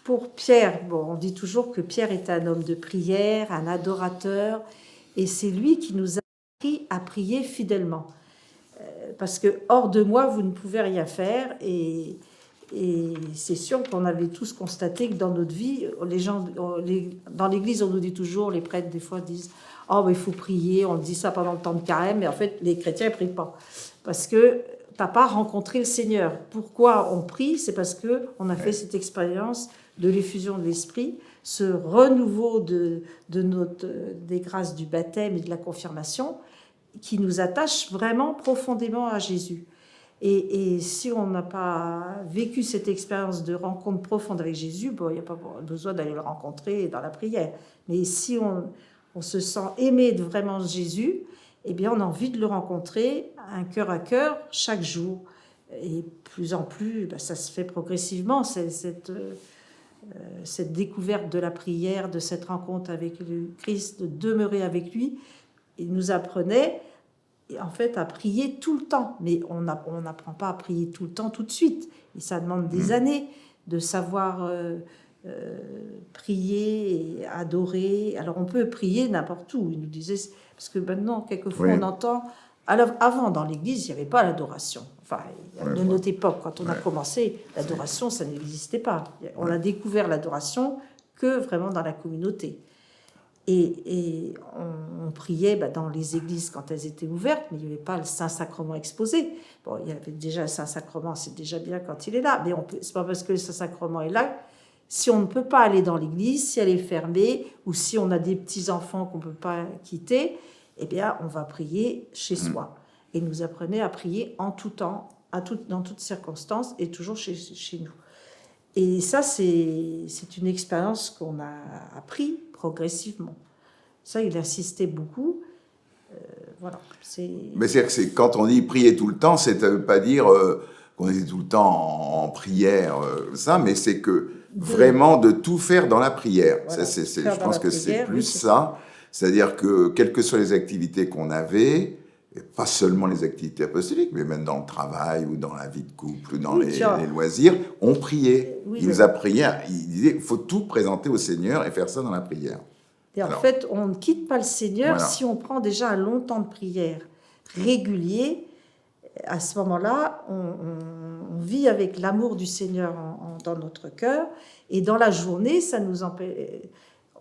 pour Pierre, bon, on dit toujours que Pierre est un homme de prière, un adorateur, et c'est lui qui nous a appris à prier fidèlement. Parce que hors de moi, vous ne pouvez rien faire, et c'est sûr qu'on avait tous constaté que dans notre vie, les gens, dans l'église, on nous dit toujours, les prêtres des fois disent « Oh, mais il faut prier », on dit ça pendant le temps de carême, mais en fait, les chrétiens ne prient pas. Parce que tu n'as pas rencontré le Seigneur. Pourquoi on prie? C'est parce qu'on a fait cette expérience de l'effusion de l'Esprit, ce renouveau des grâces du baptême et de la confirmation, qui nous attache vraiment profondément à Jésus. Et si on n'a pas vécu cette expérience de rencontre profonde avec Jésus, bon, il n'y a pas besoin d'aller le rencontrer dans la prière. Mais si on se sent aimé de vraiment Jésus, eh bien, on a envie de le rencontrer un cœur à cœur chaque jour. Et plus en plus, ça se fait progressivement, cette découverte de la prière, de cette rencontre avec le Christ, de demeurer avec lui. Il nous apprenait en fait à prier tout le temps, mais on n'apprend pas à prier tout le temps tout de suite, et ça demande des années de savoir prier et adorer. Alors on peut prier n'importe où, il nous disait, parce que maintenant quelquefois on entend, alors avant dans l'église il n'y avait pas l'adoration, enfin de notre époque quand on a commencé, l'adoration ça n'existait pas, on a découvert l'adoration que vraiment dans la communauté. Et on priait dans les églises quand elles étaient ouvertes, mais il n'y avait pas le Saint-Sacrement exposé. Bon, il y avait déjà le Saint-Sacrement, c'est déjà bien quand il est là, mais c'est pas parce que le Saint-Sacrement est là, si on ne peut pas aller dans l'église, si elle est fermée, ou si on a des petits-enfants qu'on ne peut pas quitter, eh bien, on va prier chez soi. Et nous apprenait à prier en tout temps, dans toutes circonstances, et toujours chez nous. Et ça, c'est une expérience qu'on a appris progressivement. Ça, il insistait beaucoup. Voilà. Mais c'est-à-dire que quand on dit prier tout le temps, ça ne veut pas dire qu'on est tout le temps en prière, ça, mais c'est que vraiment de tout faire dans la prière. Voilà, je pense que c'est plus ça. C'est-à-dire que quelles que soient les activités qu'on avait, et pas seulement les activités apostoliques, mais même dans le travail ou dans la vie de couple ou dans les loisirs, on priait. Il nous a prié, il disait il faut tout présenter au Seigneur et faire ça dans la prière. Et en fait, on ne quitte pas le Seigneur si on prend déjà un long temps de prière régulier. À ce moment-là, on vit avec l'amour du Seigneur dans notre cœur. Et dans la journée, ça nous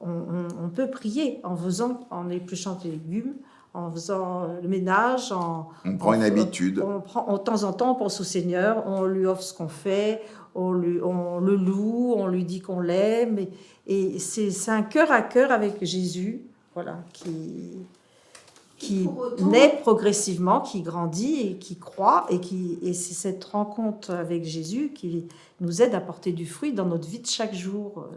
on peut prier en épluchant les légumes, en faisant le ménage. On prend une habitude. De temps en temps, on pense au Seigneur, on lui offre ce qu'on fait, on le loue, on lui dit qu'on l'aime. Et c'est un cœur à cœur avec Jésus, voilà, qui naît progressivement, qui grandit et qui croît. Et c'est cette rencontre avec Jésus qui nous aide à porter du fruit dans notre vie de chaque jour.